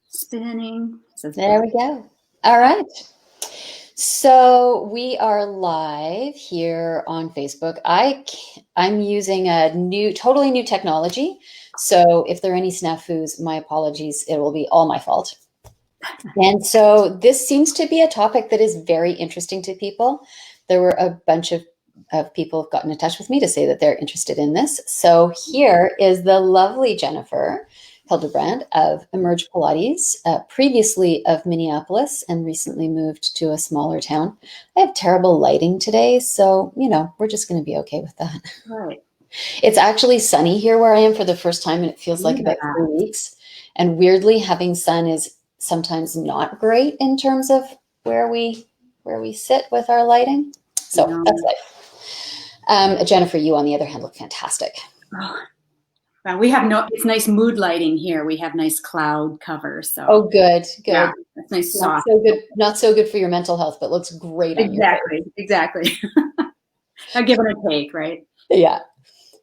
Spinning. There we go. All right. So we are live here on Facebook. I'm using a totally new technology. So if there are any snafus, my apologies. It will be all my fault. And so this seems to be a topic that is very interesting to people. There were a bunch of people have gotten in touch with me to say that they're interested in this. So here is the lovely Jennifer Hildebrand of Emerge Pilates, previously of Minneapolis and recently moved to a smaller town. I have terrible lighting today, so, we're just going to be okay with that. Right. It's actually sunny here where I am for the first time, and it feels like about 3 weeks. And weirdly, having sun is sometimes not great in terms of where we sit with our lighting. So that's life. Jennifer, you on the other hand look fantastic. Well, we have it's nice mood lighting here. We have nice cloud cover. So good. Yeah, it's nice soft. Not so good for your mental health, but looks great on you. Exactly. A give and a take, right? Yeah.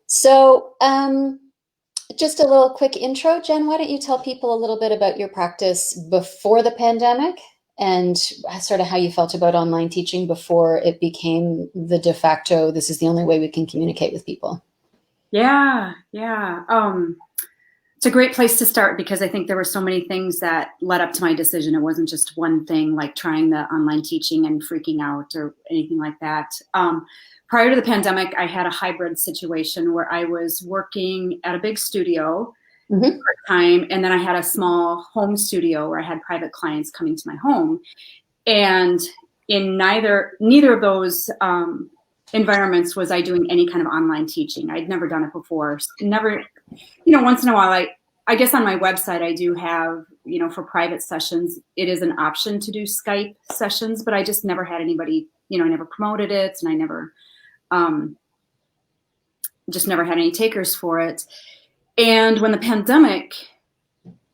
So just a little quick intro. Jen, why don't you tell people a little bit about your practice before the pandemic and sort of how you felt about online teaching before it became the de facto, this is the only way we can communicate with people? Yeah. It's a great place to start because I think there were so many things that led up to my decision. It wasn't just one thing like trying the online teaching and freaking out or anything like that. Prior to the pandemic, I had a hybrid situation where I was working at a big studio part-time, and then I had a small home studio where I had private clients coming to my home. And in neither of those environments was I doing any kind of online teaching. I'd never done it before. Never, once in a while, I guess on my website, I do have, for private sessions, it is an option to do Skype sessions, but I just never had anybody, I never promoted it, and I never, just never had any takers for it. And when the pandemic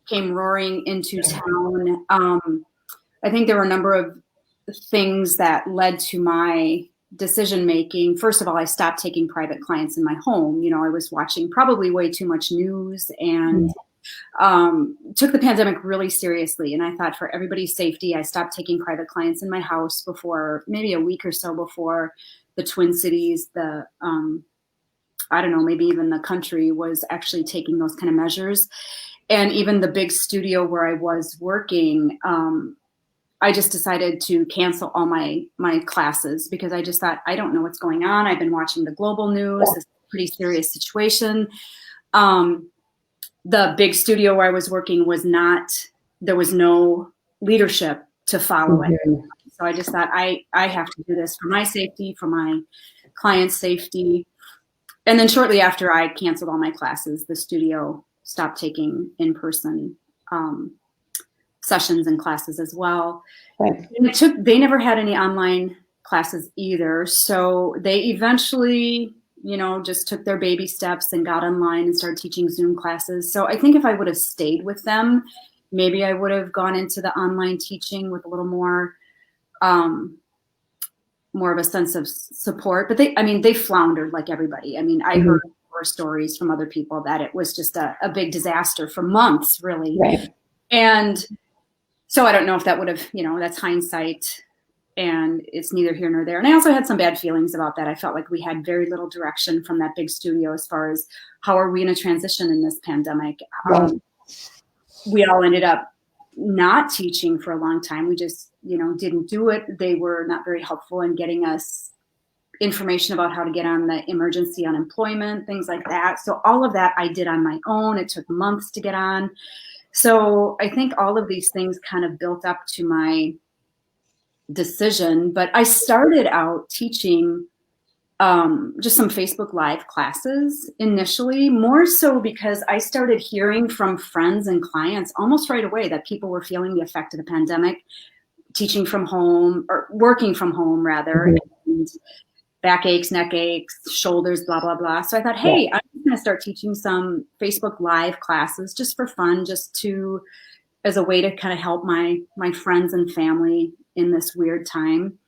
came roaring into town, I think there were a number of things that led to my decision-making. First of all, I stopped taking private clients in my home. I was watching probably way too much news and took the pandemic really seriously. And I thought for everybody's safety, I stopped taking private clients in my house before, maybe a week or so before the Twin Cities, I don't know, maybe even the country was actually taking those kind of measures. And even the big studio where I was working, I just decided to cancel all my classes because I just thought, I don't know what's going on. I've been watching the global news. It's a pretty serious situation. The big studio where I was working there was no leadership to follow it. So I just thought I have to do this for my safety, for my clients' safety. And then shortly after I canceled all my classes, the studio stopped taking in-person sessions and classes as well. Right. And they never had any online classes either. So they eventually, just took their baby steps and got online and started teaching Zoom classes. So I think if I would have stayed with them, maybe I would have gone into the online teaching with a little more of a sense of support. But they floundered like everybody. I heard horror stories from other people that it was just a big disaster for months, really. Right. And so I don't know if that would have, that's hindsight, and it's neither here nor there. And I also had some bad feelings about that. I felt like we had very little direction from that big studio as far as how are we going to transition in this pandemic. We all ended up not teaching for a long time. We just, didn't do it. They were not very helpful in getting us information about how to get on the emergency unemployment, things like that. So all of that I did on my own. It took months to get on. So I think all of these things kind of built up to my decision. But I started out teaching just some Facebook Live classes initially, more so because I started hearing from friends and clients almost right away that people were feeling the effect of the pandemic, teaching from home or working from home rather, and backaches, neck aches, shoulders, blah, blah, blah. So I thought, hey, I'm going to start teaching some Facebook Live classes just for fun, as a way to kind of help my friends and family in this weird time.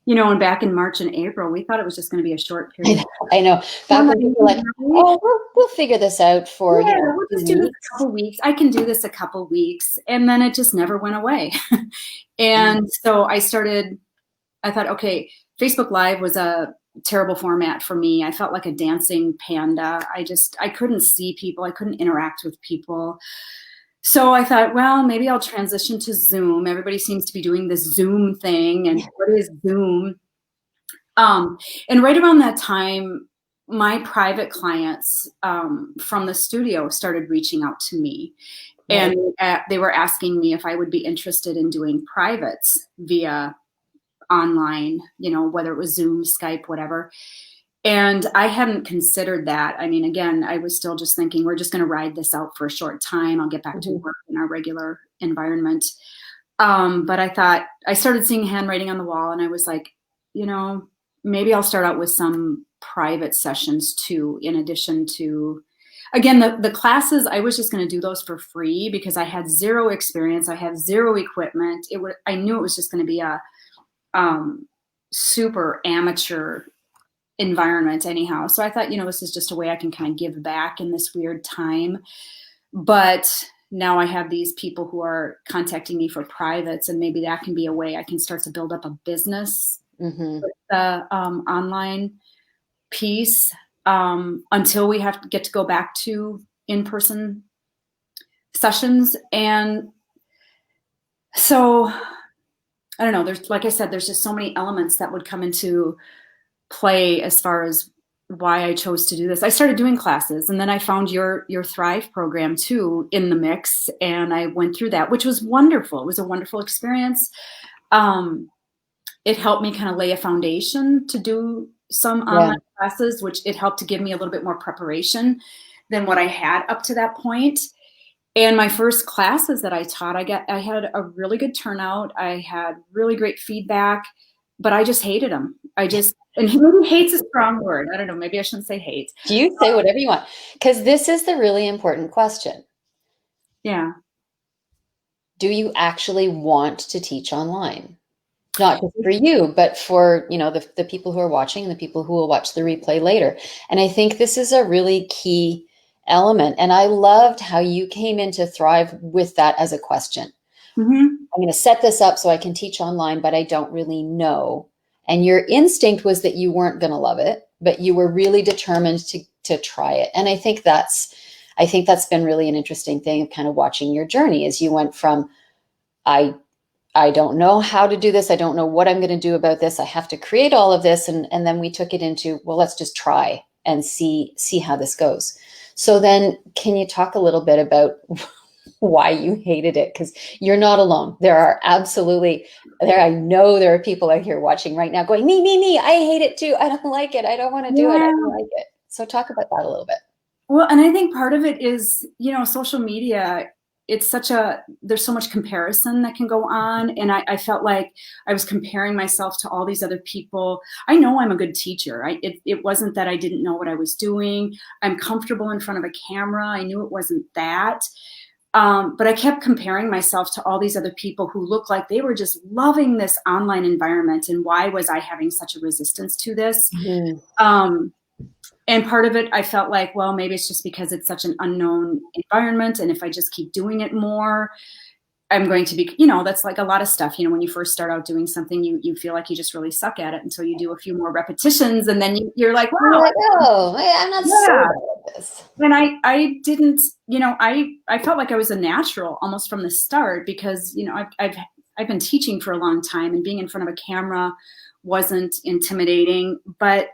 And back in March and April, we thought it was just going to be a short period. I know. Back when people were like, oh, we'll figure this out for, yeah, we'll just do this a couple weeks. I can do this a couple weeks. And then it just never went away. And so I thought, okay, Facebook Live was a terrible format for me. I felt like a dancing panda. I couldn't see people. I couldn't interact with people. So I thought, well, maybe I'll transition to Zoom. Everybody seems to be doing this Zoom thing. And what is Zoom? And right around that time, my private clients from the studio started reaching out to me. And they were asking me if I would be interested in doing privates via online, whether it was Zoom, Skype, whatever. And I hadn't considered that. I mean, again, I was still just thinking, we're just going to ride this out for a short time. I'll get back to work in our regular environment. But I thought, I started seeing handwriting on the wall, and I was like, maybe I'll start out with some private sessions too, in addition to, again, the classes, I was just going to do those for free because I had zero experience. I have zero equipment. I knew it was just going to be a super amateur environment anyhow. So I thought, this is just a way I can kind of give back in this weird time. But now I have these people who are contacting me for privates, and maybe that can be a way I can start to build up a business with the online piece until we have to get to go back to in-person sessions. And so I don't know, like I said, there's just so many elements that would come into play as far as why I chose to do this. I started doing classes, and then I found your Thrive program too in the mix, and I went through that, which was wonderful. It was a wonderful experience. It helped me kind of lay a foundation to do some online classes, which it helped to give me a little bit more preparation than what I had up to that point. And my first classes that I taught, I had a really good turnout. I had really great feedback, but I just hated them. And maybe hate's a strong word. I don't know. Maybe I shouldn't say hate. You say whatever you want, because this is the really important question. Yeah. Do you actually want to teach online? Not just for you, but for, the people who are watching and the people who will watch the replay later. And I think this is a really key element. And I loved how you came into Thrive with that as a question. I'm going to set this up so I can teach online, but I don't really know. And your instinct was that you weren't going to love it, but you were really determined to try it. And I think that's been really an interesting thing of kind of watching your journey as you went from, I don't know how to do this. I don't know what I'm going to do about this. I have to create all of this. And then we took it into, well, let's just try and see how this goes. So then can you talk a little bit about why you hated it? Because you're not alone. I know there are people out here watching right now going, me, I hate it too. I don't like it. I don't want to do it. I don't like it. So talk about that a little bit. Well, and I think part of it is, social media, there's so much comparison that can go on. And I felt like I was comparing myself to all these other people. I know I'm a good teacher. It wasn't that I didn't know what I was doing. I'm comfortable in front of a camera. I knew it wasn't that. But I kept comparing myself to all these other people who looked like they were just loving this online environment. And why was I having such a resistance to this? And part of it, I felt like, well, maybe it's just because it's such an unknown environment. And if I just keep doing it more, I'm going to be, that's like a lot of stuff. When you first start out doing something, you feel like you just really suck at it until you do a few more repetitions. And then you're like, wow, I'm not sure about this. And I didn't, I felt like I was a natural almost from the start because, I've been teaching for a long time, and being in front of a camera wasn't intimidating, but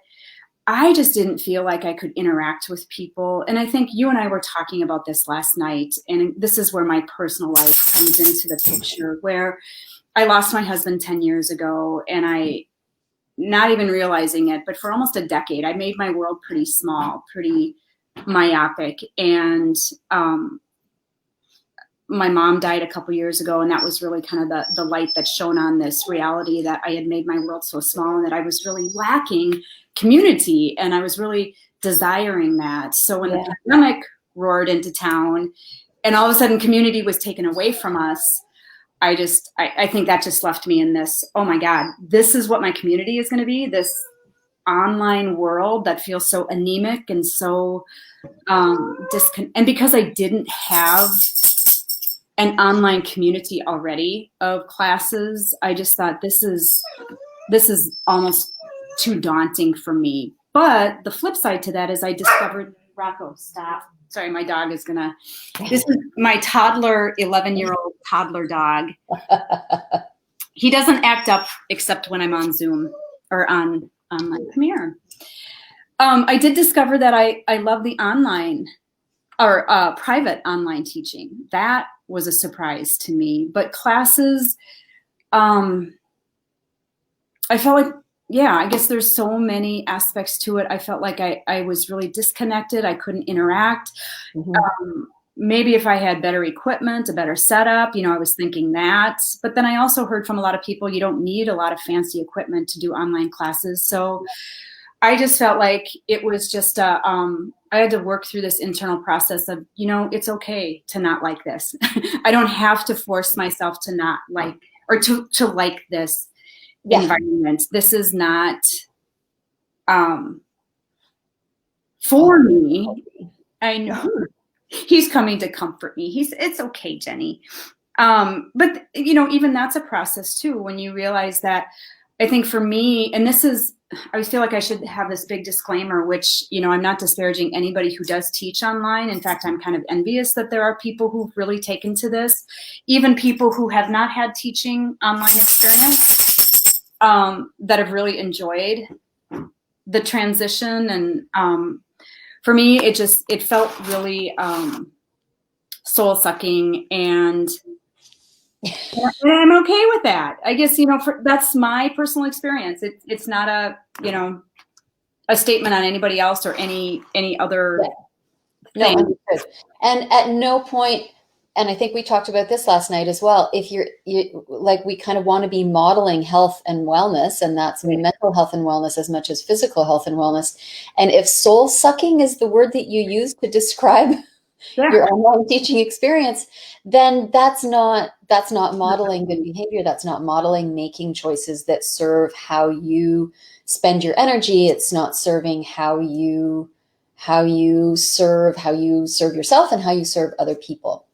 I just didn't feel like I could interact with people. And I think you and I were talking about this last night, and this is where my personal life comes into the picture, where I lost my husband 10 years ago, and I, not even realizing it, but for almost a decade, I made my world pretty small, pretty myopic. And my mom died a couple years ago, and that was really kind of the light that shone on this reality that I had made my world so small and that I was really lacking community, and I was really desiring that. So when the pandemic roared into town and all of a sudden community was taken away from us, I think that just left me in this, oh my God, this is what my community is going to be, this online world that feels so anemic and so and because I didn't have an online community already of classes, I just thought this is almost too daunting for me. But the flip side to that is I discovered, Rocco, stop. Sorry, my dog is gonna, this is my toddler, 11-year-old toddler dog. He doesn't act up except when I'm on Zoom or on online. Come here. I did discover that I love the online or private online teaching. That was a surprise to me. But classes, I felt like, yeah, I guess there's so many aspects to it. I felt like I was really disconnected. I couldn't interact. Maybe if I had better equipment, a better setup, I was thinking that. But then I also heard from a lot of people, you don't need a lot of fancy equipment to do online classes. So I just felt like it was just I had to work through this internal process of, it's okay to not like this. I don't have to force myself to not like, or to like this environment. This is not for me. I know he's coming to comfort me. It's okay, Jenny. But even that's a process too, when you realize that. I think for me, and I feel like I should have this big disclaimer, which, I'm not disparaging anybody who does teach online. In fact, I'm kind of envious that there are people who've really taken to this, even people who have not had teaching online experience, that have really enjoyed the transition. And for me, it felt really soul sucking, and I'm okay with that. I guess, that's my personal experience. It's not a statement on anybody else or any other thing. No, understood. And at no point, and I think we talked about this last night as well, if you like, we kind of want to be modeling health and wellness, and that's mental health and wellness as much as physical health and wellness. And if soul sucking is the word that you use to describe your online teaching experience, then that's not modeling good behavior. That's not modeling making choices that serve how you spend your energy. It's not serving how you serve yourself and how you serve other people.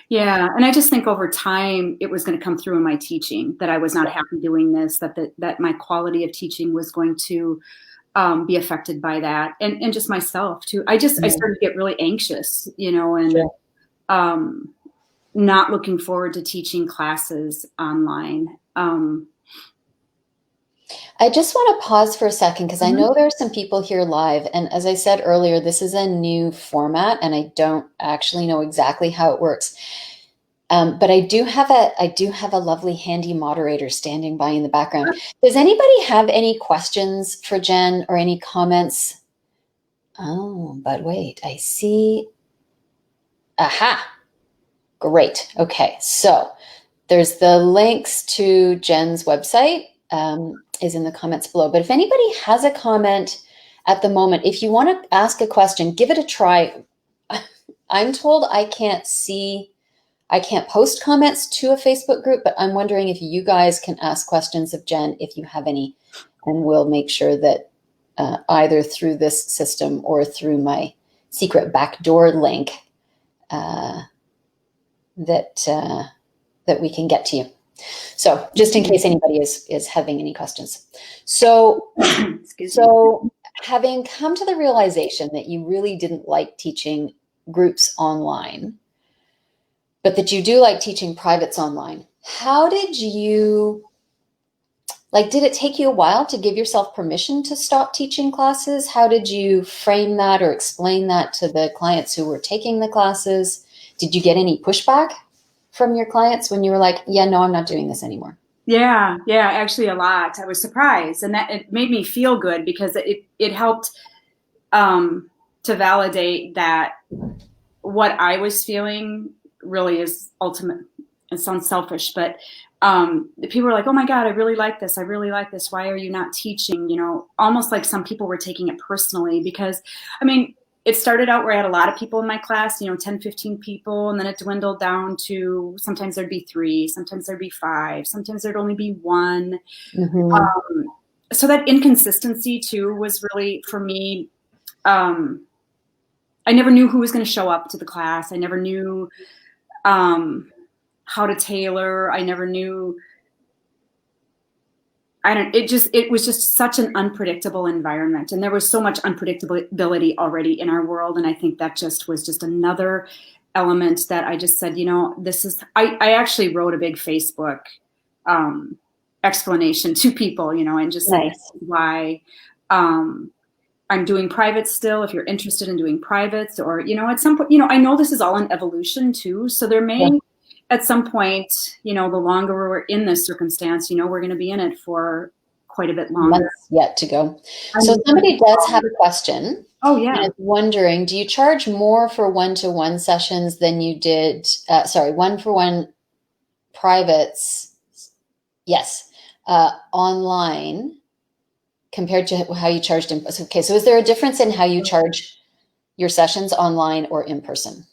Yeah, and I just think over time it was going to come through in my teaching that I was not happy doing this, that my quality of teaching was going to be affected by that, and just myself too. I started to get really anxious, and not looking forward to teaching classes online. I just want to pause for a second because I know there are some people here live, and as I said earlier, this is a new format, and I don't actually know exactly how it works. But I do have a lovely handy moderator standing by in the background. Does anybody have any questions for Jen or any comments? Oh, but wait, I see. Aha. Great. Okay. So there's the links to Jen's website is in the comments below. But if anybody has a comment at the moment, if you want to ask a question, give it a try. I'm told I can't post comments to a Facebook group, but I'm wondering if you guys can ask questions of Jen if you have any, and we'll make sure that either through this system or through my secret backdoor link that we can get to you. So just in case anybody is having any questions. So, so having come to the realization that you really didn't like teaching groups online, but that you do like teaching privates online, how did you, did it take you a while to give yourself permission to stop teaching classes? How did you frame that or explain that to the clients who were taking the classes? Did you get any pushback from your clients when you were like, yeah, no, I'm not doing this anymore? Yeah, actually a lot. I was surprised, and that it made me feel good because it helped to validate that what I was feeling really is ultimate. It sounds selfish, but people were like, oh my God, I really like this. I really like this. Why are you not teaching? Almost like some people were taking it personally because, it started out where I had a lot of people in my class, 10, 15 people, and then it dwindled down to sometimes there'd be 3, sometimes there'd be 5, sometimes there'd only be 1. So that inconsistency too was really, for me, I never knew who was going to show up to the class. I never knew how to tailor. I never knew. It was just such an unpredictable environment, and there was so much unpredictability already in our world. And I think that just was just another element that I just said, I actually wrote a big Facebook explanation to people, and just nice. why I'm doing private still. If you're interested in doing privates, or, at some point, I know this is all an evolution too. So there may, at some point, the longer we're in this circumstance, we're going to be in it for quite a bit longer. Months yet to go. So somebody does have a question. Oh, yeah. And wondering, do you charge more for one-to-one sessions than you did, one-for-one privates? Yes. Online compared to how you charged in. Okay. So is there a difference in how you charge your sessions online or in person?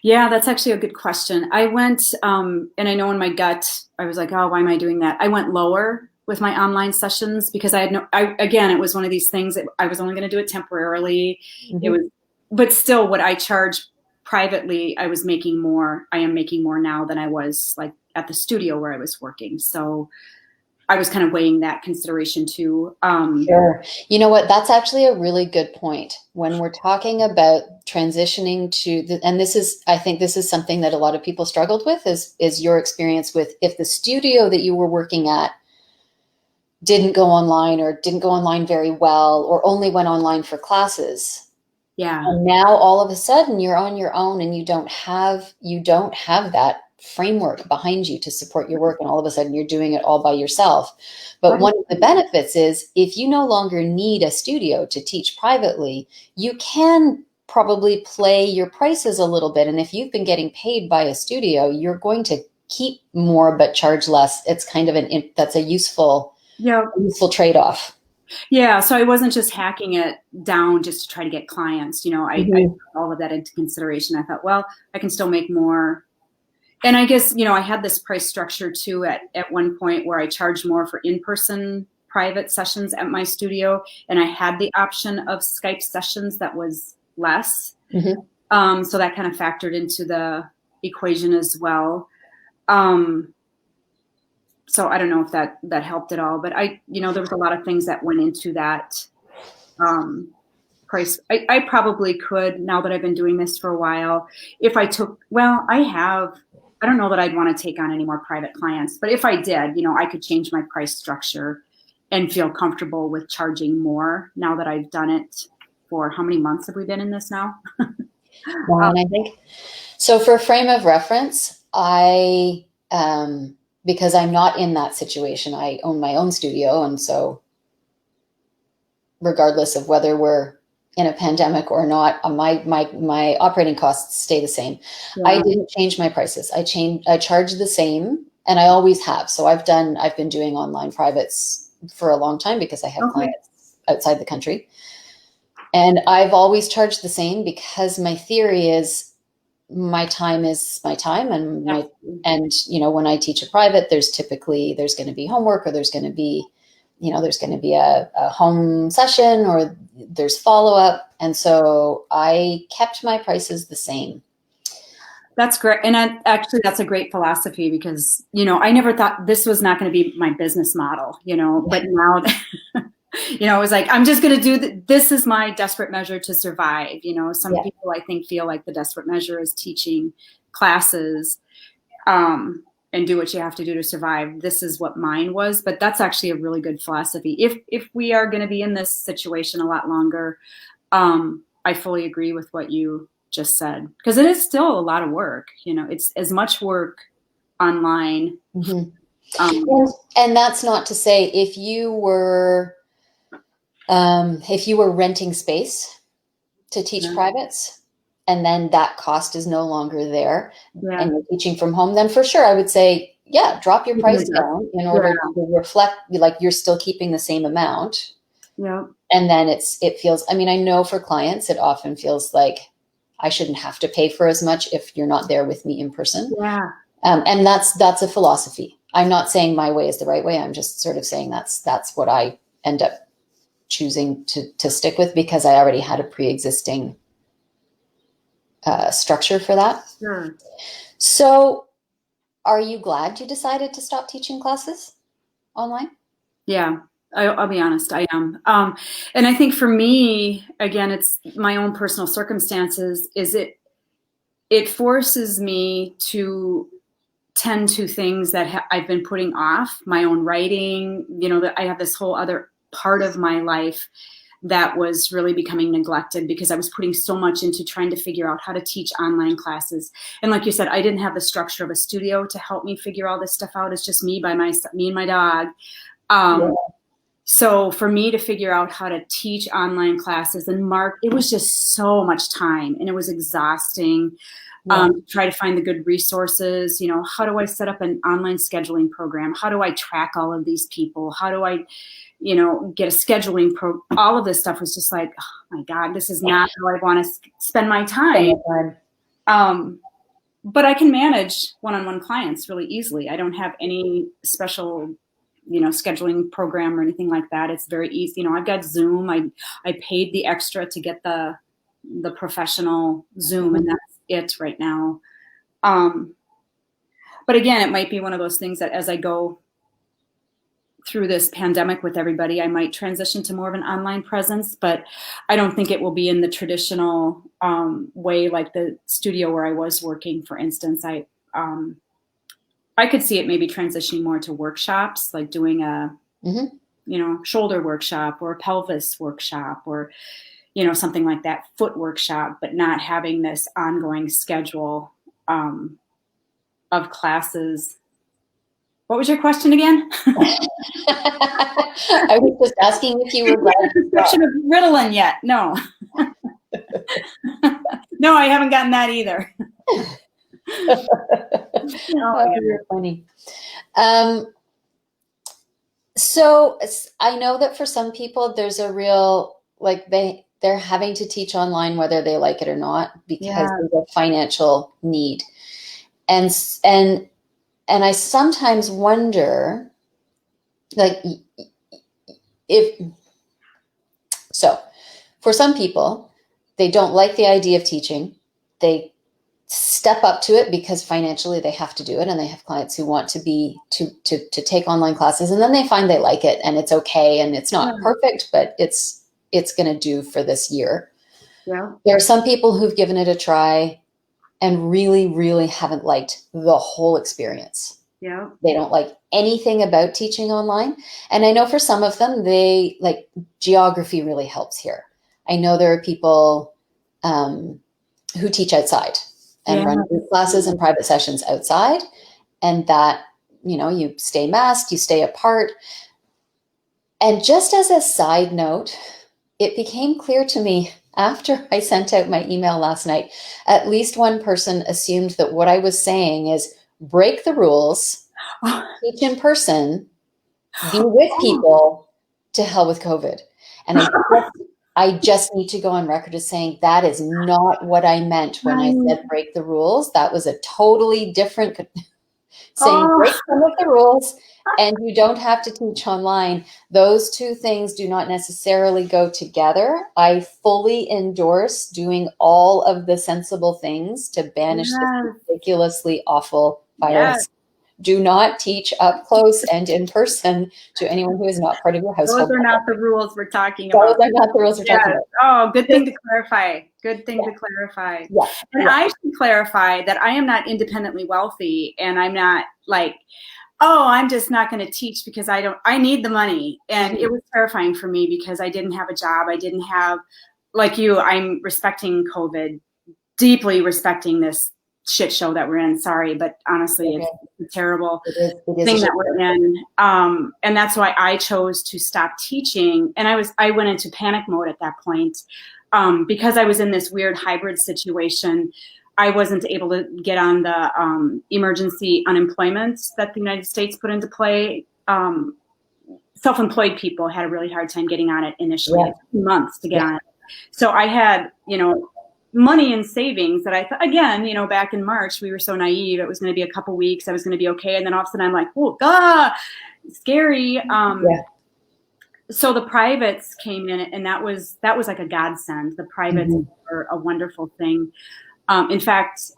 Yeah, that's actually a good question. I went, and I know in my gut, I was like, oh, why am I doing that? I went lower with my online sessions because again, it was one of these things that I was only going to do it temporarily. But still what I charge privately, I am making more now than I was like at the studio where I was working. So I was kind of weighing that consideration too. Sure. You know what? That's actually a really good point. When we're talking about transitioning and I think this is something that a lot of people struggled with is your experience with if the studio that you were working at didn't go online very well, or only went online for classes. Yeah. And now all of a sudden you're on your own and you don't have that framework behind you to support your work, and all of a sudden you're doing it all by yourself. But one of the benefits is if you no longer need a studio to teach privately, you can probably play your prices a little bit. And if you've been getting paid by a studio, you're going to keep more but charge less. It's kind of that's a useful trade-off. Yeah, so I wasn't just hacking it down just to try to get clients. I took all of that into consideration. I thought, well, I can still make more. And I guess, I had this price structure too at one point where I charged more for in-person private sessions at my studio. And I had the option of Skype sessions that was less. So that kind of factored into the equation as well. So I don't know if that helped at all, but there was a lot of things that went into that price. I probably could, now that I've been doing this for a while, if I I don't know that I'd want to take on any more private clients, but if I did, I could change my price structure and feel comfortable with charging more now that I've done it for how many months have we been in this now? And I think, so for frame of reference, because I'm not in that situation, I own my own studio. And so regardless of whether we're in a pandemic or not, my operating costs stay the same. Yeah. I didn't change my prices. I charge the same, and I always have. So I've been doing online privates for a long time because I have clients outside the country. And I've always charged the same because my theory is my time is my time, and when I teach a private, there's going to be homework, or there's going to be a home session, or there's follow-up. And so I kept my prices the same. That's great. And actually, that's a great philosophy because, I never thought this was not going to be my business model, but now, it was like, I'm just going to do this is my desperate measure to survive. Some people, I think, feel like the desperate measure is teaching classes, and do what you have to do to survive. This is what mine was, but that's actually a really good philosophy. If we are going to be in this situation a lot longer, I fully agree with what you just said, because it is still a lot of work. It's as much work online. And that's not to say if you were renting space to teach privates, and then that cost is no longer there, and you're teaching from home, then for sure I would say, drop your price down in order to reflect like you're still keeping the same amount. Yeah. And then it feels, I mean, I know for clients, it often feels like I shouldn't have to pay for as much if you're not there with me in person. Yeah. And that's a philosophy. I'm not saying my way is the right way. I'm just sort of saying that's what I end up choosing to stick with, because I already had a pre-existing structure for that. Sure. So are you glad you decided to stop teaching classes online? Yeah, I'll be honest, I am. And I think for me, again, it's my own personal circumstances, is it forces me to tend to things that I've been putting off, my own writing, that I have this whole other part of my life that was really becoming neglected because I was putting so much into trying to figure out how to teach online classes. And like you said, I didn't have the structure of a studio to help me figure all this stuff out. It's just me and my dog. So for me to figure out how to teach online classes and it was just so much time, and it was exhausting. Try to find the good resources. How do I set up an online scheduling program? How do I track all of these people? How do I, get a scheduling all of this stuff was just like, oh my God, this is not how I want to spend my time. But I can manage one-on-one clients really easily. I don't have any special scheduling program or anything like that. It's very easy. I've got Zoom. I paid the extra to get the professional Zoom, and that's it right now. But again, it might be one of those things that as I go through this pandemic with everybody, I might transition to more of an online presence, but I don't think it will be in the traditional way, like the studio where I was working, for instance. I could see it maybe transitioning more to workshops, like doing a, shoulder workshop or a pelvis workshop or, something like that, foot workshop, but not having this ongoing schedule of classes. What was your question again? I was just asking if you were glad. Prescription of Ritalin yet? No. No, I haven't gotten that either. You're funny. So I know that for some people, there's a real, like they're having to teach online whether they like it or not, because there's a financial need. And I sometimes wonder, like, for some people, they don't like the idea of teaching. They step up to it because financially they have to do it, and they have clients who want to take online classes, and then they find they like it, and it's okay, and it's not perfect, but it's going to do for this year. Yeah. There are some people who've given it a try and really, really haven't liked the whole experience. Yeah. They don't like anything about teaching online. And I know for some of them, they like geography really helps here. I know there are people who teach outside and run group classes and private sessions outside. And that, you stay masked, you stay apart. And just as a side note, it became clear to me after I sent out my email last night, at least one person assumed that what I was saying is break the rules, teach in person, be with people, to hell with COVID. And I just need to go on record as saying that is not what I meant when I said break the rules. That was a totally different saying break some of the rules, and you don't have to teach online. Those two things do not necessarily go together. I fully endorse doing all of the sensible things to banish this ridiculously awful virus. Yes. Do not teach up close and in person to anyone who is not part of your household. Those are not the rules we're talking about. Those are not the rules we're talking about. Oh, good thing to clarify. Good thing to clarify. Yeah. And I should clarify that I am not independently wealthy, and I'm not like, I'm just not going to teach because I need the money. And it was terrifying for me because I didn't have a job. I didn't have, like you, I'm respecting COVID, deeply respecting this shit show that we're in. Sorry, but honestly, it's a terrible thing that we're in. And that's why I chose to stop teaching. And I went into panic mode at that point because I was in this weird hybrid situation. I wasn't able to get on the emergency unemployment that the United States put into play self-employed people had a really hard time getting on it initially. It took months to get on it. So I had, money in savings that I thought, again, back in March, we were so naive. It was going to be a couple weeks. I was going to be okay. And then all of a sudden I'm like, oh, God, scary. So the privates came in, and that was like a godsend. The privates were a wonderful thing. In fact,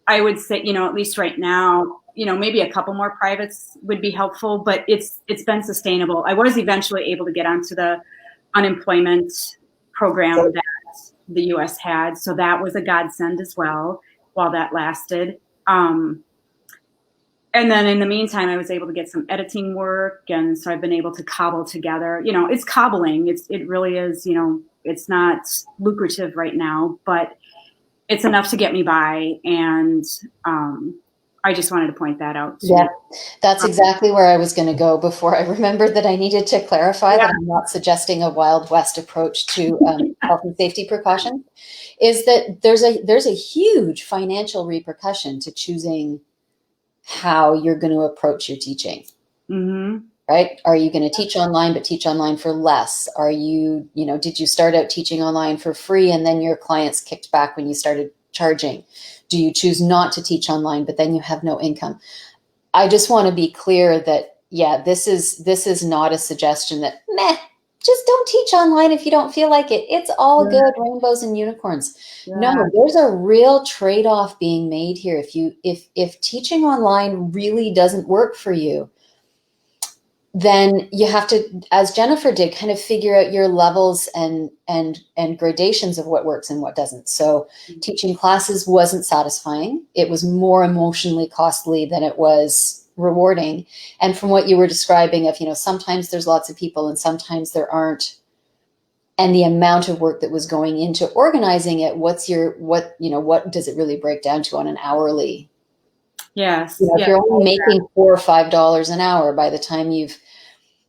I would say, at least right now, maybe a couple more privates would be helpful, but it's been sustainable. I was eventually able to get onto the unemployment program that the U.S. had, so that was a godsend as well while that lasted. And then in the meantime, I was able to get some editing work, and so I've been able to cobble together. It's cobbling. It really is. It's not lucrative right now, but it's enough to get me by, and I just wanted to point that out. Yeah, that's exactly where I was going to go before I remembered that I needed to clarify that I'm not suggesting a Wild West approach to health and safety precaution. Is that there's a huge financial repercussion to choosing how you're going to approach your teaching. Right? Are you going to teach online, but teach online for less? Are you, did you start out teaching online for free and then your clients kicked back when you started charging? Do you choose not to teach online, but then you have no income? I just want to be clear that, this is not a suggestion that, just don't teach online if you don't feel like it. It's all good, rainbows and unicorns. No, there's a real trade-off being made here. If teaching online really doesn't work for you, then you have to, as Jennifer did, kind of figure out your levels and gradations of what works and what doesn't. So teaching classes wasn't satisfying. It was more emotionally costly than it was rewarding. And from what you were describing of, sometimes there's lots of people and sometimes there aren't. And the amount of work that was going into organizing it, what does it really break down to on an hourly? Yes. If you're only making $4 or $5 an hour by the time you've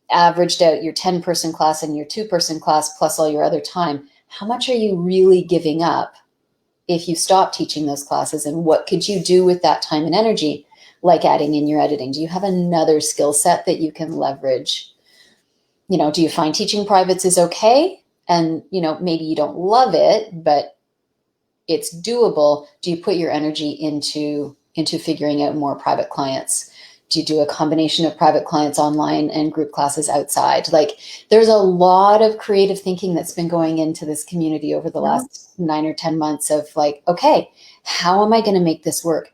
averaged out your 10-person class and your 2-person class plus all your other time, how much are you really giving up if you stop teaching those classes? And what could you do with that time and energy, like adding in your editing? Do you have another skill set that you can leverage? Do you find teaching privates is okay? And, maybe you don't love it, but it's doable. Do you put your energy into figuring out more private clients? Do you do a combination of private clients online and group classes outside? Like, there's a lot of creative thinking that's been going into this community over the last 9 or 10 months of like, okay, how am I going to make this work?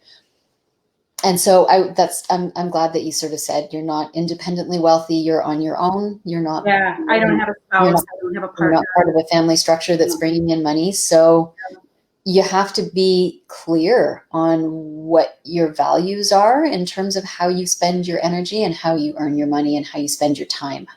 And so I'm glad that you sort of said you're not independently wealthy. You're on your own. You're not. Yeah, I don't have a spouse. I don't have a partner. You're not part of a family structure that's bringing in money. So you have to be clear on what your values are in terms of how you spend your energy and how you earn your money and how you spend your time.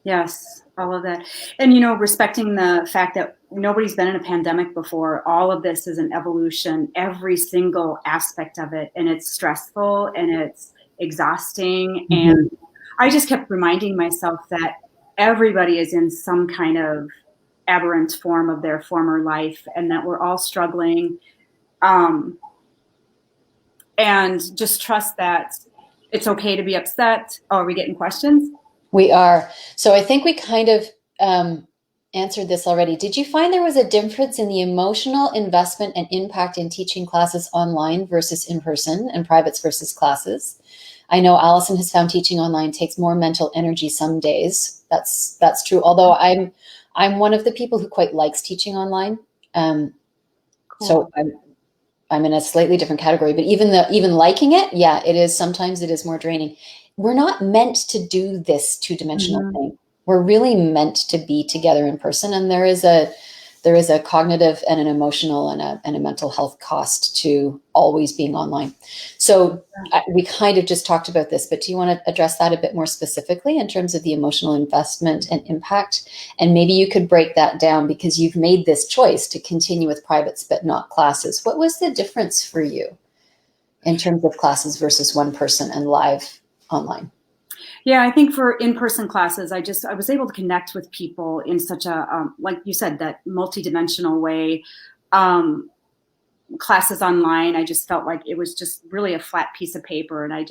Yes, all of that. And, respecting the fact that nobody's been in a pandemic before, all of this is an evolution, every single aspect of it. And it's stressful and it's exhausting. And I just kept reminding myself that everybody is in some kind of aberrant form of their former life and that we're all struggling. And just trust that it's okay to be upset. Oh, are we getting questions? We are. So I think we kind of answered this already. Did you find there was a difference in the emotional investment and impact in teaching classes online versus in person, and privates versus classes? I know Allison has found teaching online takes more mental energy some days. That's true. Although I'm one of the people who quite likes teaching online. Cool. So I'm in a slightly different category, but even liking it, it is, sometimes it is more draining. We're not meant to do this two-dimensional thing. We're really meant to be together in person. And there is a cognitive and an emotional and a mental health cost to always being online. So we kind of just talked about this, but do you want to address that a bit more specifically in terms of the emotional investment and impact? And maybe you could break that down because you've made this choice to continue with privates, but not classes. What was the difference for you in terms of classes versus one person and live online? Yeah, I think for in-person classes, I was able to connect with people in such a, like you said, that multidimensional way. Classes online, I just felt like it was just really a flat piece of paper, and I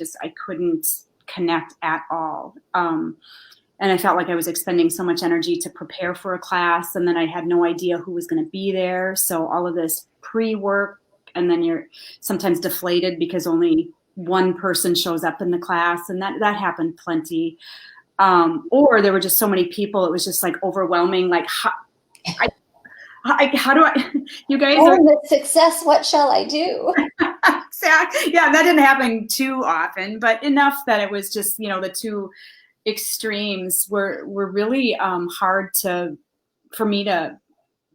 couldn't connect at all. And I felt like I was expending so much energy to prepare for a class, and then I had no idea who was going to be there. So all of this pre-work, and then you're sometimes deflated because only one person shows up in the class, and that happened plenty. Or there were just so many people, it was just like overwhelming. Like, how do I? You guys are the success. What shall I do? exactly. Yeah, that didn't happen too often, but enough that it was just, the two extremes were really hard for me to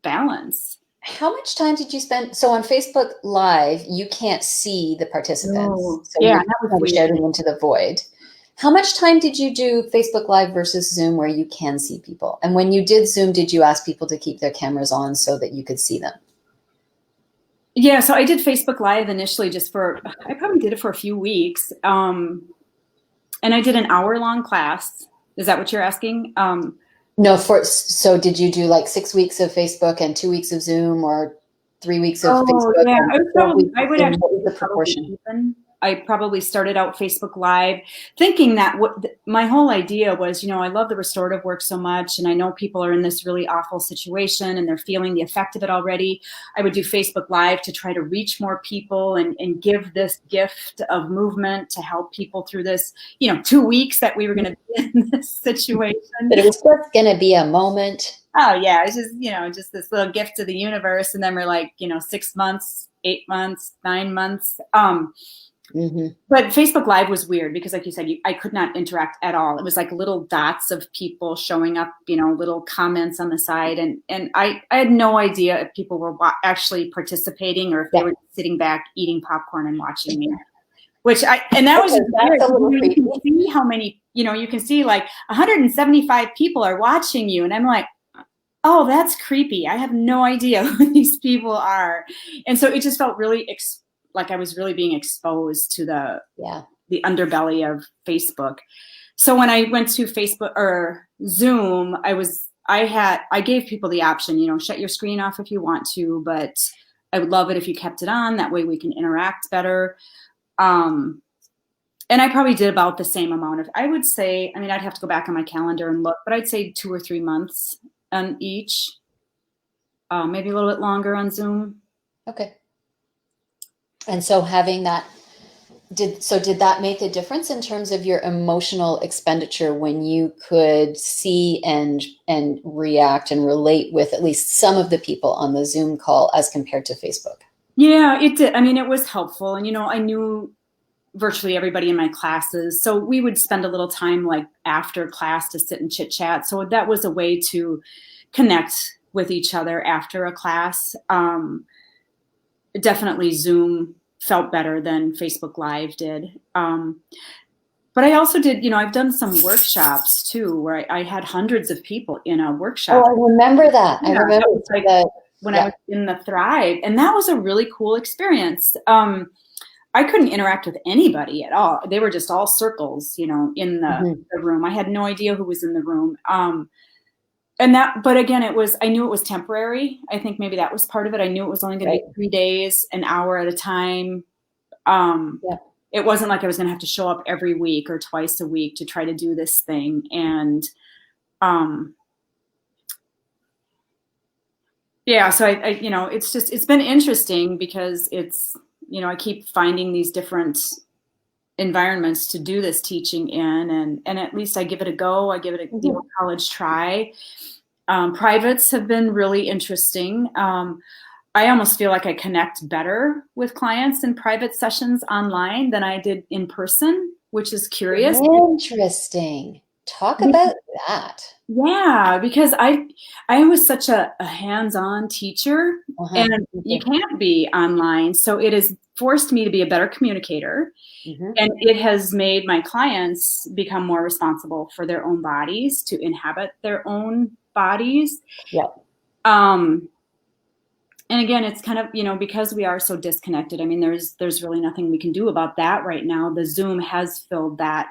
balance. How much time did you spend? So on Facebook Live, you can't see the participants. Oh, so yeah, you're that was kind of weird. shouting into the void. How much time did you do Facebook Live versus Zoom where you can see people? And when you did Zoom, did you ask people to keep their cameras on so that you could see them? Yeah, so I did Facebook Live initially I probably did it for a few weeks. And I did an hour-long class. Is that what you're asking? No, so did you do like 6 weeks of Facebook and 2 weeks of Zoom, or 3 weeks of Facebook? Yeah, I would actually, what was the proportion? I probably started out Facebook Live thinking that my whole idea was, I love the restorative work so much, and I know people are in this really awful situation and they're feeling the effect of it already. I would do Facebook Live to try to reach more people and give this gift of movement to help people through this, 2 weeks that we were going to be in this situation. But it was just going to be a moment. Oh yeah, it's just, just this little gift to the universe. And then we're like, 6 months, 8 months, 9 months. But Facebook Live was weird because, like you said, I could not interact at all. It was like little dots of people showing up, little comments on the side. And I had no idea if people were actually participating or if they were sitting back eating popcorn and watching me. That was weird. You can see how many, you can see like 175 people are watching you. And I'm like, oh, that's creepy. I have no idea who these people are. And so it just felt really like I was really being exposed to the underbelly of Facebook. So when I went to Facebook or Zoom, I gave people the option, shut your screen off if you want to, but I would love it if you kept it on. That way we can interact better. And I probably did about the same amount of, I would say, I'd have to go back on my calendar and look, but I'd say 2 or 3 months on each, maybe a little bit longer on Zoom. Okay. And so having that, did that make a difference in terms of your emotional expenditure when you could see and react and relate with at least some of the people on the Zoom call as compared to Facebook? Yeah, it did. It was helpful. And, I knew virtually everybody in my classes. So we would spend a little time like after class to sit and chit chat. So that was a way to connect with each other after a class. Definitely Zoom felt better than Facebook Live did. But I also did, I've done some workshops too, where I had hundreds of people in a workshop. Oh, I remember that. Yeah, I remember that. When I was in the Thrive, and that was a really cool experience. I couldn't interact with anybody at all. They were just all circles, in the room. I had no idea who was in the room. But again, I knew it was temporary. I think maybe that was part of it. I knew it was only going to be 3 days, an hour at a time. It wasn't like I was going to have to show up every week or twice a week to try to do this thing. And, so it's been interesting because I keep finding these different environments to do this teaching in, and at least I give it a go. I give it a college try. Privates have been really interesting. I almost feel like I connect better with clients in private sessions online than I did in person, which is curious. Interesting. Talk about that. Yeah, because I was such a hands-on teacher, and you can't be online. So it has forced me to be a better communicator, and it has made my clients become more responsible for their own bodies, to inhabit their own bodies. And again, it's kind of, because we are so disconnected. There's really nothing we can do about that right now. The Zoom has filled that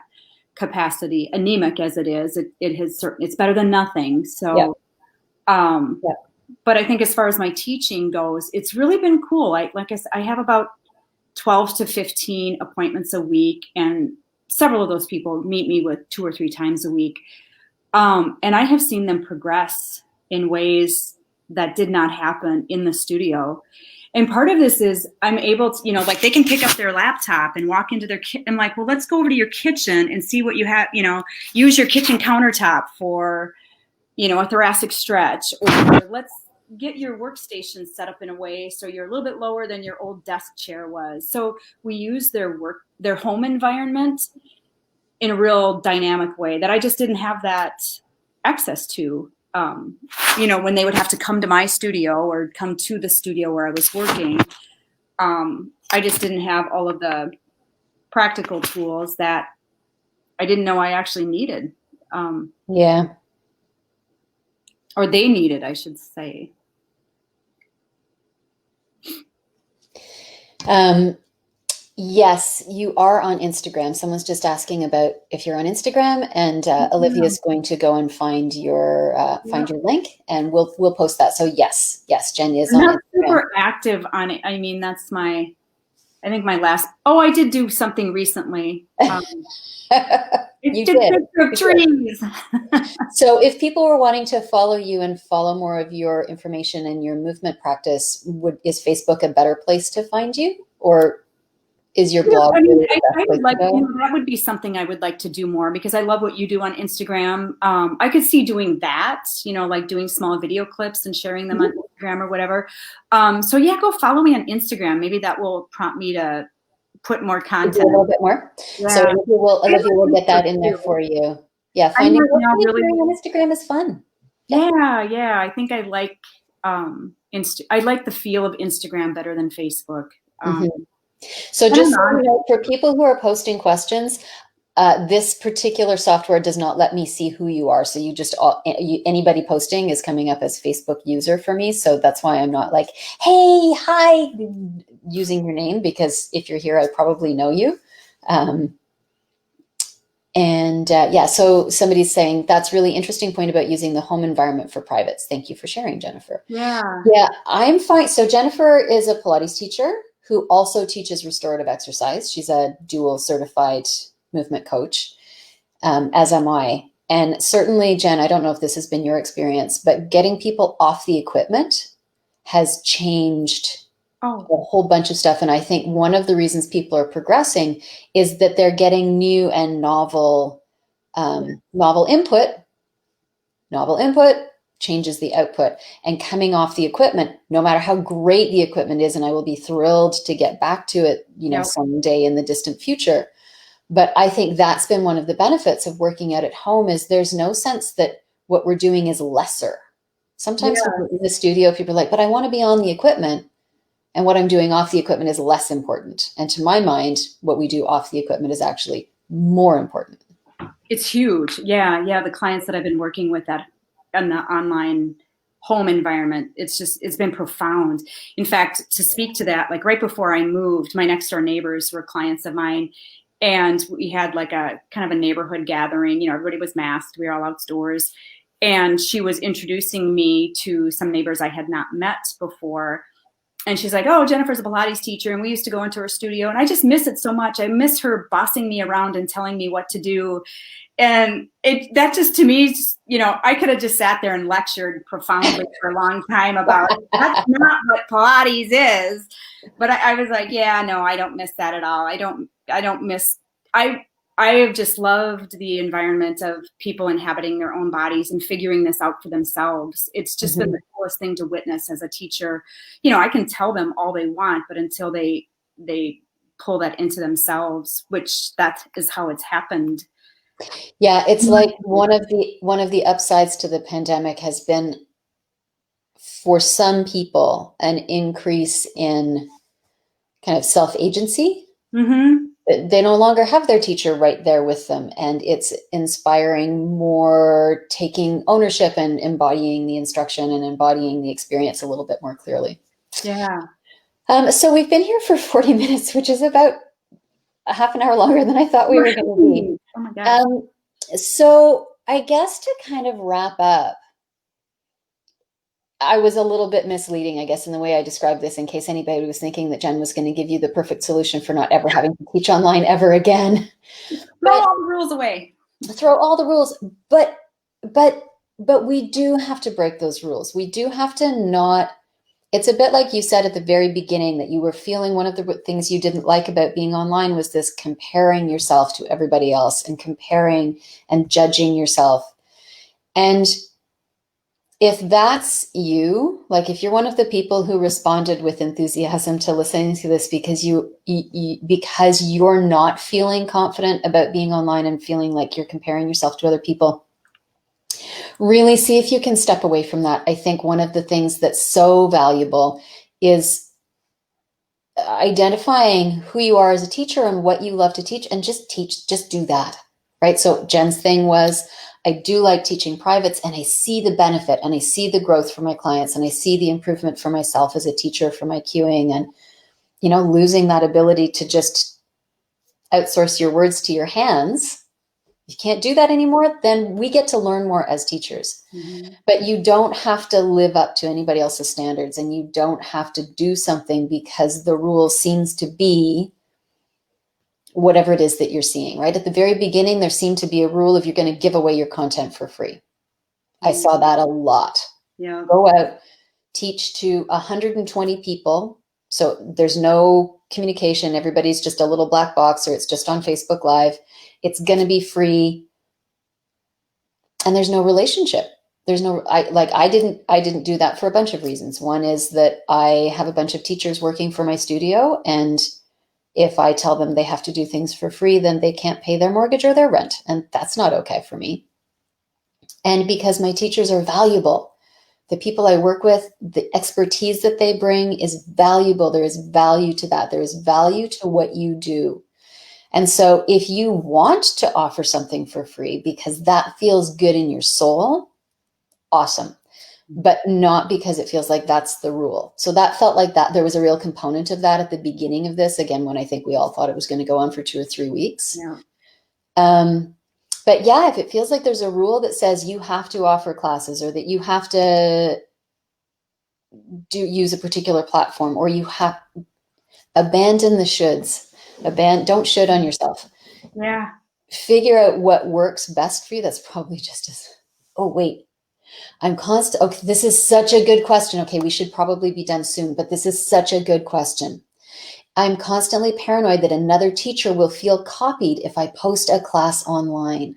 capacity, anemic as it is. It's better than nothing. So, but I think as far as my teaching goes, it's really been cool. Like I said, I have about 12 to 15 appointments a week, and several of those people meet me with 2 or 3 times a week. And I have seen them progress in ways that did not happen in the studio. And part of this is I'm able to, like they can pick up their laptop and walk into their kitchen. I'm like, well, let's go over to your kitchen and see what you have, use your kitchen countertop for, a thoracic stretch, or let's get your workstation set up in a way so you're a little bit lower than your old desk chair was. So we use their home environment in a real dynamic way that I just didn't have that access to. When they would have to come to my studio or come to the studio where I was working, I just didn't have all of the practical tools that I didn't know I actually needed. Yeah. Or they needed, I should say. Yes, you are on Instagram. Someone's just asking about if you're on Instagram, and Olivia's going to go and find your link, and we'll post that. So yes, Jen is on Instagram. Super active on it. I mean, that's I think my last. Oh, I did do something recently. You did. Trees. So if people were wanting to follow you and follow more of your information and your movement practice, is Facebook a better place to find you, or is your blog? I mean, I would like, that would be something I would like to do more, because I love what you do on Instagram. I could see doing that, like doing small video clips and sharing them on Instagram or whatever. So yeah, go follow me on Instagram. Maybe that will prompt me to put more content. A little bit more. Yeah. So Olivia will get that in there for you. Yeah, finding on Instagram is fun. Yeah. I think I like I like the feel of Instagram better than Facebook. So just for people who are posting questions, this particular software does not let me see who you are. So anybody posting is coming up as Facebook user for me. So that's why I'm not like, hey, hi, using your name, because if you're here, I probably know you. So somebody's saying that's really interesting point about using the home environment for privates. Thank you for sharing, Jennifer. Yeah, I'm fine. So Jennifer is a Pilates teacher who also teaches restorative exercise. She's a dual certified movement coach, as am I. And certainly, Jen, I don't know if this has been your experience, but getting people off the equipment has changed a whole bunch of stuff. And I think one of the reasons people are progressing is that they're getting new and novel input. Novel input changes the output, and coming off the equipment, no matter how great the equipment is, and I will be thrilled to get back to it, someday in the distant future. But I think that's been one of the benefits of working out at home, is there's no sense that what we're doing is lesser. Sometimes in the studio, people are like, but I want to be on the equipment, and what I'm doing off the equipment is less important. And to my mind, what we do off the equipment is actually more important. It's huge. Yeah. The clients that I've been working with in the online home environment, it's been profound. In fact, to speak to that, like right before I moved, my next door neighbors were clients of mine, and we had like a kind of a neighborhood gathering. Everybody was masked. We were all outdoors, and she was introducing me to some neighbors I had not met before. And she's like, oh, Jennifer's a Pilates teacher, and we used to go into her studio, and I just miss it so much. I miss her bossing me around and telling me what to do. And that just, to me, I could have just sat there and lectured profoundly for a long time about that's not what Pilates is. But I was like, yeah, no, I don't miss that at all. I have just loved the environment of people inhabiting their own bodies and figuring this out for themselves. It's just been the coolest thing to witness as a teacher. I can tell them all they want, but until they pull that into themselves, which that is how it's happened. Yeah, it's like one of the upsides to the pandemic has been, for some people, an increase in kind of self-agency. They no longer have their teacher right there with them, and it's inspiring more taking ownership and embodying the instruction and embodying the experience a little bit more clearly. Yeah. So we've been here for 40 minutes, which is about a half an hour longer than I thought we were going to be. Oh my God. So I guess to kind of wrap up, I was a little bit misleading, I guess, in the way I described this, in case anybody was thinking that Jen was going to give you the perfect solution for not ever having to teach online ever again. throw all the rules away. Throw all the rules. But we do have to break those rules. We do have to not. It's a bit like you said at the very beginning that you were feeling one of the things you didn't like about being online was this comparing yourself to everybody else and comparing and judging yourself. And if that's you, like if you're one of the people who responded with enthusiasm to listening to this because because you're not feeling confident about being online and feeling like you're comparing yourself to other people, really see if you can step away from that. I think one of the things that's so valuable is identifying who you are as a teacher and what you love to teach, and just do that, right? So Jen's thing was, I do like teaching privates, and I see the benefit and I see the growth for my clients and I see the improvement for myself as a teacher for my cueing, and, you know, losing that ability to just outsource your words to your hands. You can't do that anymore, then we get to learn more as teachers. Mm-hmm. But you don't have to live up to anybody else's standards, and you don't have to do something because the rule seems to be whatever it is that you're seeing, right? At the very beginning, there seemed to be a rule of you're going to give away your content for free. Mm-hmm. I saw that a lot. Yeah. Go out, teach to 120 people. So there's no communication. Everybody's just a little black box, or it's just on Facebook Live. It's going to be free. And there's no relationship. There's no, I didn't do that for a bunch of reasons. One is that I have a bunch of teachers working for my studio, and if I tell them they have to do things for free, then they can't pay their mortgage or their rent. And that's not okay for me. And because my teachers are valuable, the people I work with, the expertise that they bring is valuable. There is value to that. There is value to what you do. And so if you want to offer something for free because that feels good in your soul, awesome. But not because it feels like that's the rule. So that felt like that there was a real component of that at the beginning of this, again, when I think we all thought it was going to go on for 2 or 3 weeks. Yeah. But yeah, if it feels like there's a rule that says you have to offer classes, or that you have to use a particular platform, or you have abandon the shoulds. Don't should on yourself. Yeah. Figure out what works best for you. That's probably just as, oh, wait. Okay, this is such a good question. Okay, we should probably be done soon, but this is such a good question. I'm constantly paranoid that another teacher will feel copied if I post a class online.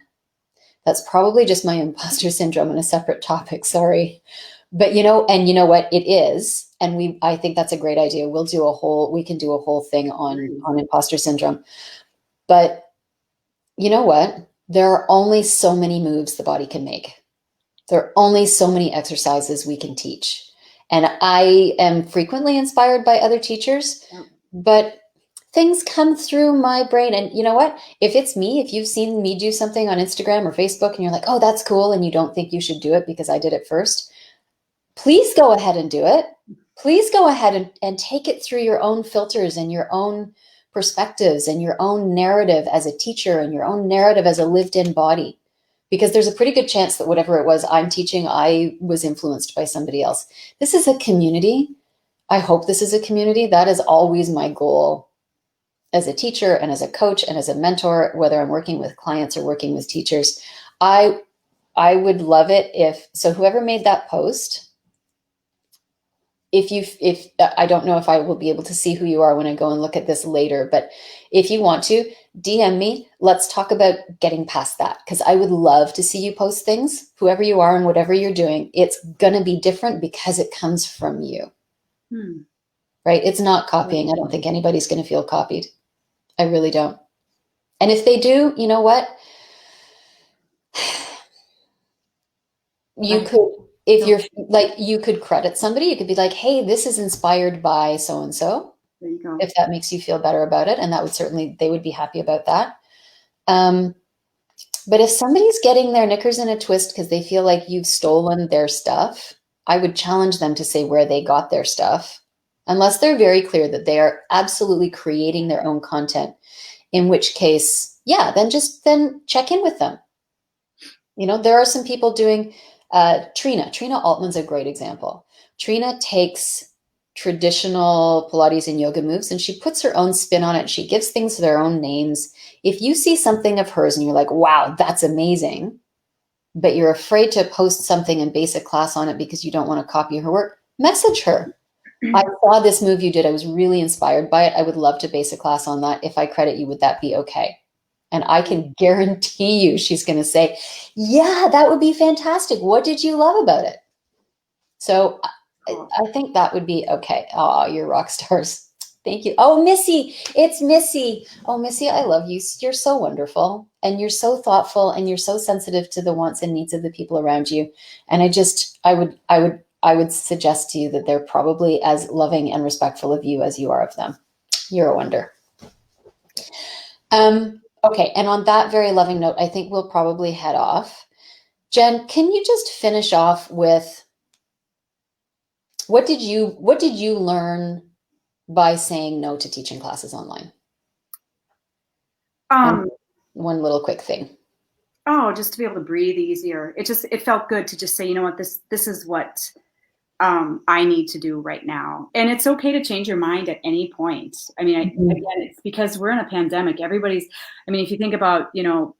That's probably just my imposter syndrome on a separate topic, sorry. But you know what, it is, and I think that's a great idea. We can do a whole thing on imposter syndrome. But you know what? There are only so many moves the body can make. There are only so many exercises we can teach. And I am frequently inspired by other teachers, but things come through my brain. And you know what? If it's me, if you've seen me do something on Instagram or Facebook and you're like, oh, that's cool, and you don't think you should do it because I did it first, please go ahead and do it. Please go ahead and take it through your own filters and your own perspectives and your own narrative as a teacher and your own narrative as a lived-in body. Because there's a pretty good chance that whatever it was I'm teaching, I was influenced by somebody else. This is a community. I hope this is a community. That is always my goal as a teacher and as a coach and as a mentor, whether I'm working with clients or working with teachers. I would love it so whoever made that post, if I don't know if I will be able to see who you are when I go and look at this later, but if you want to, DM me. Let's talk about getting past that, because I would love to see you post things, whoever you are and whatever you're doing. It's going to be different because it comes from you, right? It's not copying. I don't think anybody's going to feel copied. I really don't. And if they do, you know what? You could, if you're like, you could credit somebody. You could be like, hey, this is inspired by so-and-so. There you go. If that makes you feel better about it. And that would certainly, they would be happy about that. But if somebody's getting their knickers in a twist because they feel like you've stolen their stuff, I would challenge them to say where they got their stuff, unless they're very clear that they are absolutely creating their own content, in which case, yeah, then check in with them. You know, there are some people doing, Trina Altman's a great example. Trina takes traditional Pilates and yoga moves, and she puts her own spin on it. She gives things their own names. If you see something of hers and you're like, wow, that's amazing, but you're afraid to post something in basic class on it because you don't want to copy her work, message her. I saw this move you did. I was really inspired by it. I would love to basic class on that. If I credit you, would that be okay? And I can guarantee you she's going to say, yeah, that would be fantastic. What did you love about it? So I think that would be okay. Oh, you're rock stars. Thank you. Oh, Missy, it's Missy. Oh, Missy, I love you. You're so wonderful, and you're so thoughtful, and you're so sensitive to the wants and needs of the people around you. And I would suggest to you that they're probably as loving and respectful of you as you are of them. You're a wonder. Okay, and on that very loving note, I think we'll probably head off. Jen, can you just finish off with what did you learn by saying no to teaching classes online? One little quick thing. Oh, just to be able to breathe easier. It felt good to just say, you know what, this is what I need to do right now. And it's okay to change your mind at any point. I mean, again, it's because we're in a pandemic. Everybody's, I mean, if you think about, you know,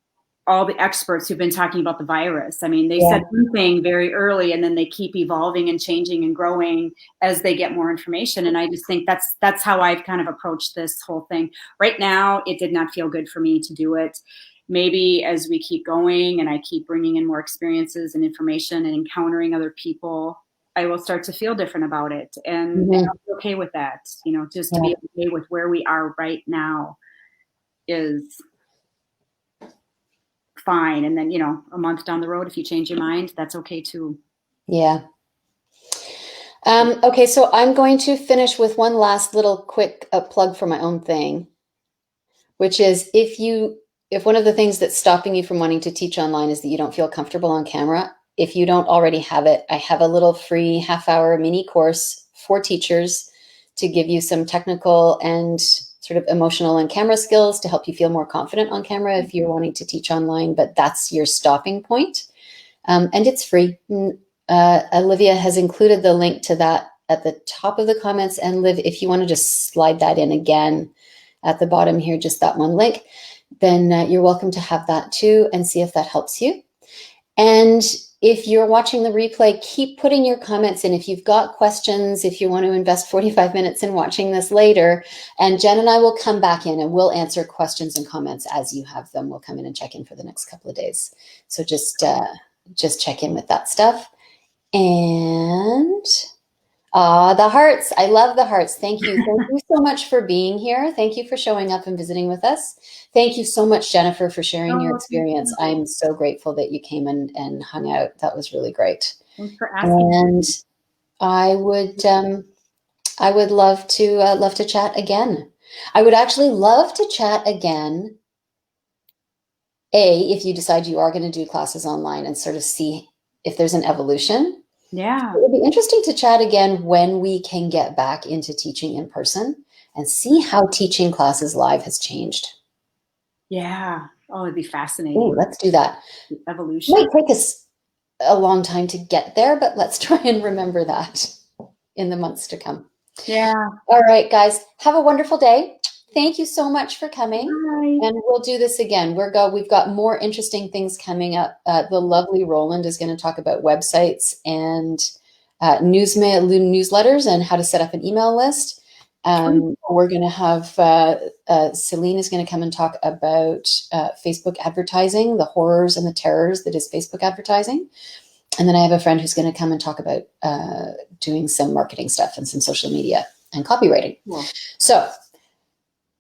all the experts who've been talking about the virus, I mean, they said one thing very early and then they keep evolving and changing and growing as they get more information. And I just think that's how I've kind of approached this whole thing. Right now, it did not feel good for me to do it. Maybe as we keep going and I keep bringing in more experiences and information and encountering other people, I will start to feel different about it. And I'll be okay with that. You know, just to be okay with where we are right now is fine. And then, you know, a month down the road, if you change your mind, that's okay too. Yeah. Okay, so I'm going to finish with one last little quick plug for my own thing, which is if one of the things that's stopping you from wanting to teach online is that you don't feel comfortable on camera, if you don't already have it, I have a little free half-hour mini course for teachers to give you some technical and sort of emotional and camera skills to help you feel more confident on camera if you're wanting to teach online, but that's your stopping point. And it's free. Olivia has included the link to that at the top of the comments. And Liv, if you want to just slide that in again at the bottom here, just that one link, then you're welcome to have that too and see if that helps you. And if you're watching the replay, keep putting your comments in. If you've got questions, if you want to invest 45 minutes in watching this later, and Jen and I will come back in and we'll answer questions and comments as you have them. We'll come in and check in for the next couple of days. So just check in with that stuff. And the hearts. I love the hearts. Thank you. Thank you so much for being here. Thank you for showing up and visiting with us. Thank you so much, Jennifer, for sharing your experience. I'm so grateful that you came and hung out. That was really great. Thanks for asking. And I would love to chat again. I would actually love to chat again. If you decide you are going to do classes online and sort of see if there's an evolution. Yeah. It would be interesting to chat again when we can get back into teaching in person and see how teaching classes live has changed. Yeah. Oh, it'd be fascinating. Ooh, let's do that. The evolution. It might take us a long time to get there, but let's try and remember that in the months to come. Yeah. All right, guys, have a wonderful day. Thank you so much for coming. Bye. And we'll do this again. We've got more interesting things coming up. The lovely Roland is going to talk about websites and newsletters and how to set up an email list. We're going to have Celine is going to come and talk about Facebook advertising, the horrors and the terrors that is Facebook advertising. And then I have a friend who's going to come and talk about doing some marketing stuff and some social media and copywriting. Yeah. So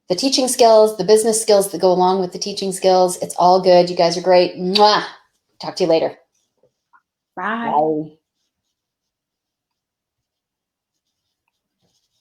the teaching skills, the business skills that go along with the teaching skills, it's all good. You guys are great. Mwah! Talk to you later. Bye. Bye.